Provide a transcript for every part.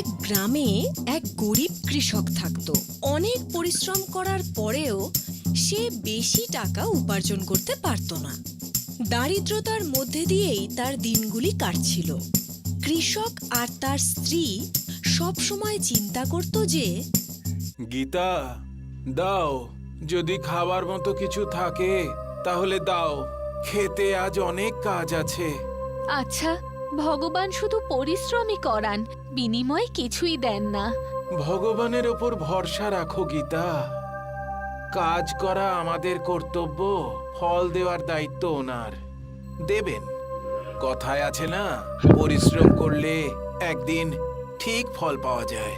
এক গ্রামে এক গরিব কৃষক থাকত। অনেক পরিশ্রম করার পরেও সে বেশি টাকা উপার্জন করতে পারত না। দারিদ্রতার মধ্যে দিয়েই তার দিনগুলি কাটছিল। কৃষক আর তার স্ত্রী সব সময় চিন্তা করত যে, গীতা, দাও, যদি খাবার মতো কিছু থাকে তাহলে দাও, খেতে আজ অনেক কাজ আছে। আচ্ছা, ভগবান শুধু পরিশ্রমই করান, বিনিময়ে কিছুই দেন না। ভগবানের ওপর ভরসা রাখো গীতা। কাজ করা আমাদের কর্তব্য, ফল দেওয়ার দায়িত্ব ওনার। দেবেন। কথায় আছে না, পরিশ্রম করলে একদিন ঠিক ফল পাওয়া যায়।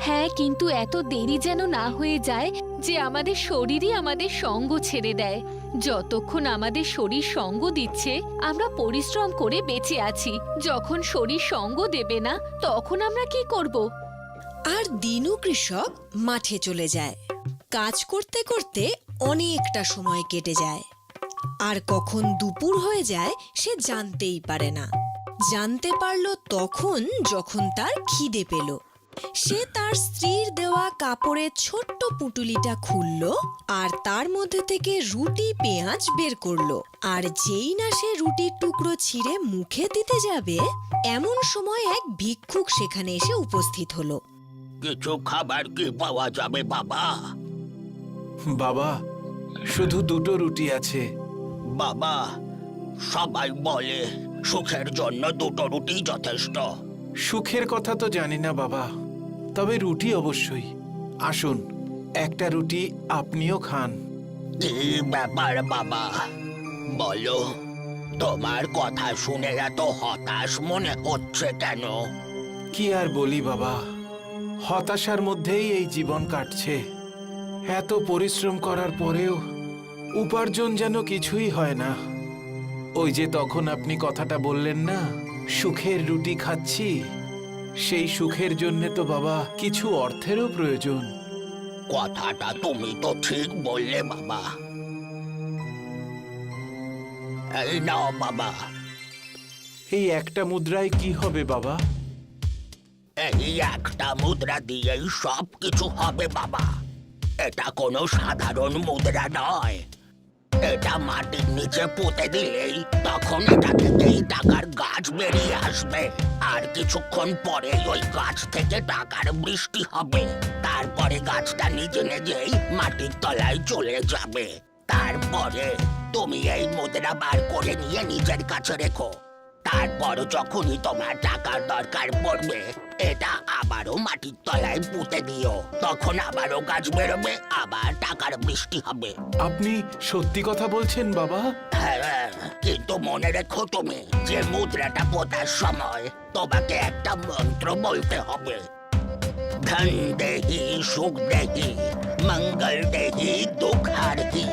হ্যাঁ, কিন্তু এত দেরি যেন না হয়ে যায় যে আমাদের শরীরই আমাদের সঙ্গ ছেড়ে দেয়। যতক্ষণ আমাদের শরীর সঙ্গ দিচ্ছে আমরা পরিশ্রম করে বেঁচে আছি। যখন শরীর সঙ্গ দেবে না তখন আমরা কি করব? আর দিনু কৃষক মাঠে চলে যায়। কাজ করতে করতে অনেকটা সময় কেটে যায়, আর কখন দুপুর হয়ে যায় সে জানতেই পারে না। জানতে পারল তখন যখন তার খিদে পেল। সে তার স্ত্রীর দেওয়া কাপড়ের ছোট্ট পুটুলিটা খুলল আর তার মধ্যে থেকে রুটি পেঁয়াজ বের করলো। আর যেই না সে রুটির টুকরো ছিঁড়ে মুখে দিতে যাবে, এমন সময় এক ভিক্ষুক সেখানে এসে উপস্থিত হলো। কিছু খাবার কি পাওয়া যাবে বাবা? বাবা, শুধু দুটো রুটি আছে। বাবা, সবাই বলে সুখের জন্য দুটো রুটি যথেষ্ট। সুখের কথা তো জানি না বাবা, তবে রুটি অবশ্যই। আসুন, একটা রুটি আপনিও খান। কি ব্যাপার বাবা, বলো, তোমার কথা শুনে এত হতাশ মনে হচ্ছে কেন? কি আর বলি বাবা, হতাশার মধ্যেই এই জীবন কাটছে। এত পরিশ্রম করার পরেও উপার্জন যেন কিছুই হয় না। ওই যে তখন আপনি কথাটা বললেন না, সুখের রুটি খাচ্ছি, সেই সুখের জন্য তো বাবা কিছু অর্থেরও প্রয়োজন। কথাটা তুমি তো ঠিক বললে বাবা। এই নাও বাবা। এই একটা মুদ্রায় কি হবে বাবা? এই একটা মুদ্রা দিয়েই সব কিছু হবে বাবা। এটা কোনো সাধারণ মুদ্রা নয়। এটা মাটির নিচে পুঁতে দিলেই তখন এটা থেকেই টাকার গাছ বেরিয়ে আসবে। আর কিছুক্ষণ পরে ওই গাছ থেকে টাকার বৃষ্টি হবে। তারপরে গাছটা নিজে নিজেই মাটির তলায় চলে যাবে। তারপরে তুমি এই মুদ্রা বার করে নিয়ে নিজের কাছে রেখো। তারপর যখনই তোমার টাকার দরকার পড়বে, এটা আবারও মাটির তলায় পুঁতে দিও। তখন আবারও গাছ বেরোবে, আবার টাকার বৃষ্টি হবে। আপনি সত্যি কথা বলছেন বাবা? হ্যাঁ, কিন্তু মনে রেখো তুমি যে মুদ্রাটা পোতার সময় তোমাকে একটা মন্ত্র বলতে হবে। ধন দেহি সুখ দেহি মঙ্গল দেহি দুঃখ হারহি।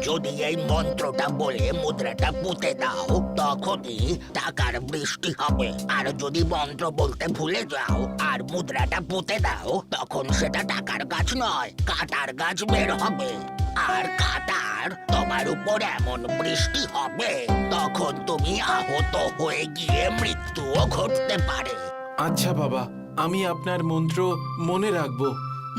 যদি এই মন্ত্রটা বলে মুদ্রাটা পুঁতে দাও, তখনই টাকার বৃষ্টি হবে। আর যদি মন্ত্র বলতে ভুলে যাও আর মুদ্রাটা পুঁতে দাও, তখন সেটা টাকার গাছ নয়, কাঁটার গাছ বের হবে। আর কাঁটার তোমার উপর এমন বৃষ্টি হবে, তখন তুমি আহত হয়ে গিয়ে মৃত্যুও ঘটতে পারে। আচ্ছা বাবা, আমি আপনার মন্ত্র মনে রাখবো।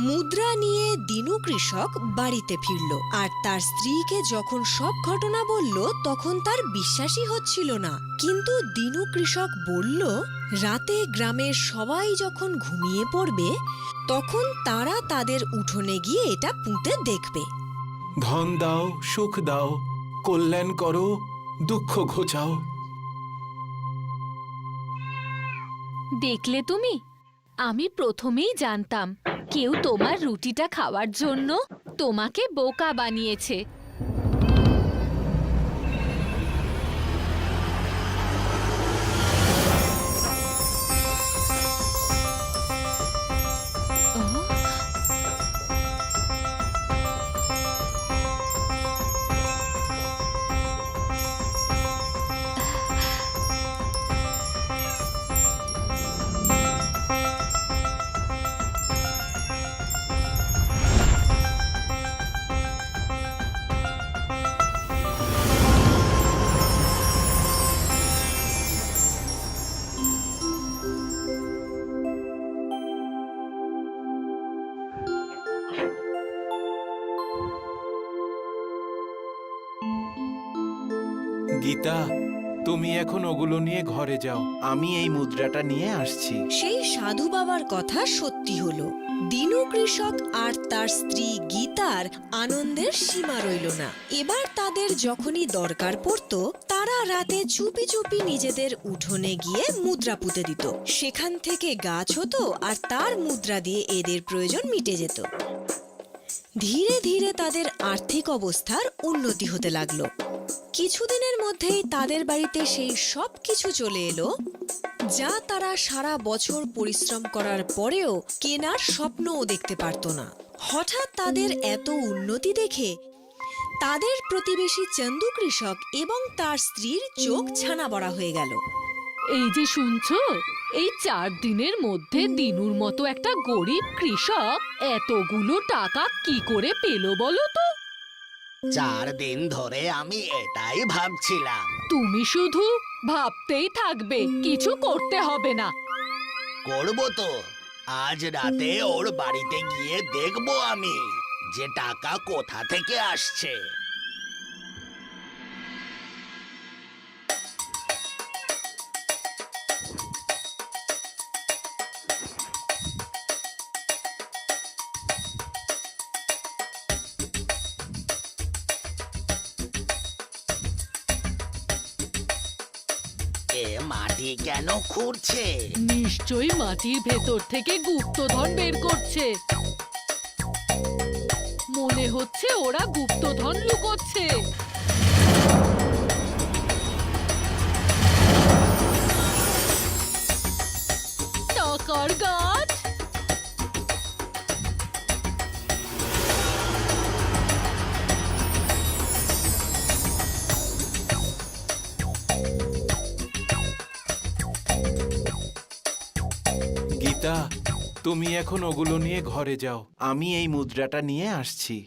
মুদ্রা নিয়ে দিনু কৃষক বাড়িতে ফিরল, আর তার স্ত্রীকে যখন সব ঘটনা বলল তখন তার বিশ্বাসই হচ্ছিল না। কিন্তু দিনু কৃষক বলল, রাতে গ্রামের সবাই যখন ঘুমিয়ে পড়বে তখন তারা তাদের উঠোনে গিয়ে এটা পুঁতে দেখবে। ধন দাও, সুখ দাও, কল্যাণ করো, দুঃখ ঘোচাও। দেখলে তুমি, আমি প্রথমেই জানতাম কেউ তোমার রুটিটা খাওয়ার জন্য তোমাকে বোকা বানিয়েছে। গীতা, তুমি এখন ওগুলো নিয়ে ঘরে যাও, আমি এই মুদ্রাটা নিয়ে আসছি। সেই সাধু বাবার কথা সত্যি হলো। দিনু কৃষক আর তার স্ত্রী গীতার আনন্দের সীমা রইল না। এবার তাদের যখনই দরকার পড়তো, তারা রাতে চুপি চুপি নিজেদের উঠোনে গিয়ে মুদ্রা পুঁতে দিত। সেখান থেকে গাছ হতো আর তার মুদ্রা দিয়ে এদের প্রয়োজন মিটে যেত। ধীরে ধীরে তাদের আর্থিক অবস্থার উন্নতি হতে লাগলো। কিছুদিনের মধ্যেই তাদের বাড়িতে সেই সব কিছু চলে এলো যা তারা সারা বছর পরিশ্রম করার পরেও কেনার স্বপ্নও দেখতে পারত না। হঠাৎ তাদের এত উন্নতি দেখে তাদের প্রতিবেশী চন্দু কৃষক এবং তার স্ত্রীর চোখ ছানা বড়া হয়ে গেল। এই যে শুনছো, এই 4 দিনের মধ্যে দিনুর মতো একটা গরিব কৃষক এতগুলো টাকা কি করে পেল বলো তো? 4 দিন ধরে আমি এটাই ভাবছিলাম। তুমি শুধু ভাবতেই থাকবে, কিছু করতে হবে না। করব তো। আজ রাতে ওর বাড়িতে গিয়ে দেখবো আমি যে টাকা কোথা থেকে আসছে। এ মাটি কেন খুঁড়ছে? নিশ্চয়ই মাটির ভেতর থেকে গুপ্তধন বের করছে। মনে হচ্ছে ওরা গুপ্তধন লুকোচ্ছে। টাকার গাছ। গীতা, তুমি এখন ওগুলো নিয়ে ঘরে যাও, আমি এই মুদ্রাটা নিয়ে আসছি।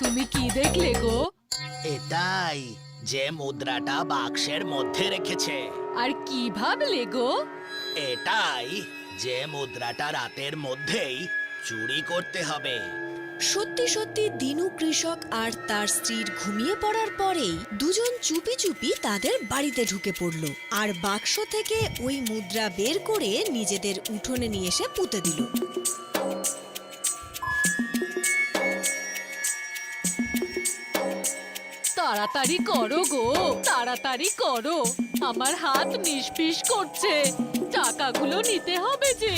তুমি কি দেখলে গো? এটাই যে মুদ্রাটা বাক্সের মধ্যে রেখেছে। আর কি ভাবলে গো? এটাই যে মুদ্রাটা রাতের মধ্যেই চুরি করতে হবে। সত্যি সত্যি দিনু কৃষক আর তার স্ত্রীর ঘুমিয়ে পড়ার পরেই দুজন চুপি চুপি তাদের বাড়িতে ঢুকে পড়ল আর বাক্স থেকে ওই মুদ্রা বের করে নিজেদের উঠোনে নিয়ে এসে পুঁতে দিল। তাড়াতাড়ি করো গো, তাড়াতাড়ি করো, আমার হাত নিষ্পিস করছে। টাকাগুলো নিতে হবে যে।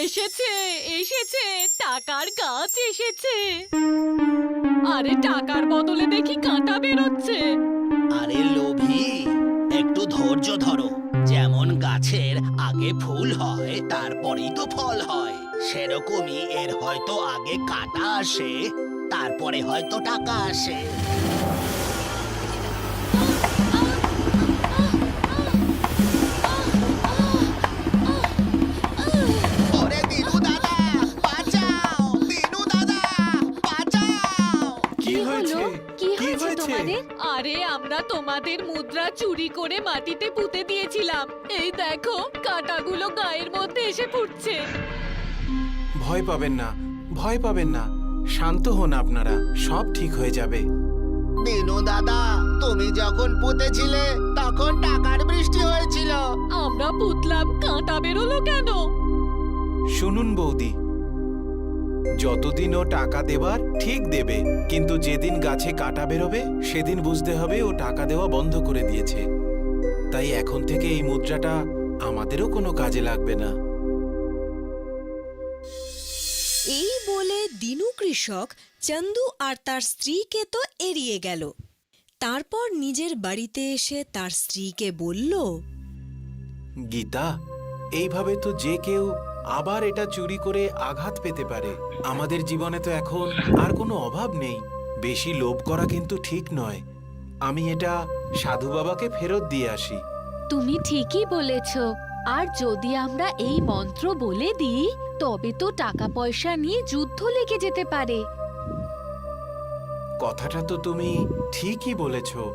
এসেছে এসেছে, টাকার গাছ এসেছে। আরে টাকার বদলে দেখি কাঁটা বেরোচ্ছে। আরে লোভী, একটু ধৈর্য ধরো। যেমন গাছের আগে ফুল হয় তারপরেই তো ফল হয়, সেরকমই এর হয়তো আগে কাঁটা আসে তারপরে হয়তো টাকা আসে। ওরে দিনু দাদা, বাঁচাও! দিনু দাদা, বাঁচাও! কি হয়েছে? কি হয়েছে হয়েছে? তোমাদের? আরে আমরা তোমাদের মুদ্রা চুরি করে মাটিতে পুঁতে দিয়েছিলাম। এই দেখো, কাঁটাগুলো গায়ের মধ্যে এসে ফুটছে। ভয় পাবেন না, ভয় পাবেন না, শান্ত হন আপনারা, সব ঠিক হয়ে যাবে। দিনু দাদা, তুমি যখন পুঁতেছিলে তখন টাকার বৃষ্টি হয়েছিল। আমরা পুতলাম, কাঁটা বেরোলো কেন? শুনুন বৌদি, যতদিন ও টাকা দেবার ঠিক দেবে, কিন্তু যেদিন গাছে কাঁটা বেরোবে সেদিন বুঝতে হবে ও টাকা দেওয়া বন্ধ করে দিয়েছে। তাই এখন থেকে এই মুদ্রাটা আমাদেরও কোনো কাজে লাগবে না। এই বলে দিনু কৃষক চন্দু আর তার স্ত্রীকে তো এড়িয়ে গেল। তারপর নিজের বাড়িতে এসে তার স্ত্রীকে বলল, গীতা, এইভাবে তো যে কেউ আবার এটা চুরি করে আঘাত পেতে পারে। আমাদের জীবনে তো এখন আর কোনো অভাব নেই, বেশি লোভ করা কিন্তু ঠিক নয়। আমি এটা সাধু বাবাকে ফেরত দিয়ে আসি। তুমি ঠিকই বলেছ। আর যদি আমরা এই মন্ত্র বলে দিই তবে তো টাকা পয়সা নিয়ে যুদ্ধ লেগে যেতে পারে। কথাটা তো তুমি ঠিকই বলেছো।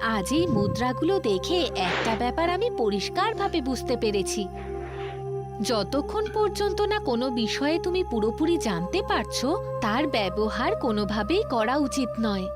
আজ এই মুদ্রাগুলো দেখে একটা ব্যাপার আমি পরিষ্কারভাবে বুঝতে পেরেছি। যতক্ষণ পর্যন্ত না কোনো বিষয়ে তুমি পুরোপুরি জানতে পারছো, তার ব্যবহার কোনোভাবেই করা উচিত নয়।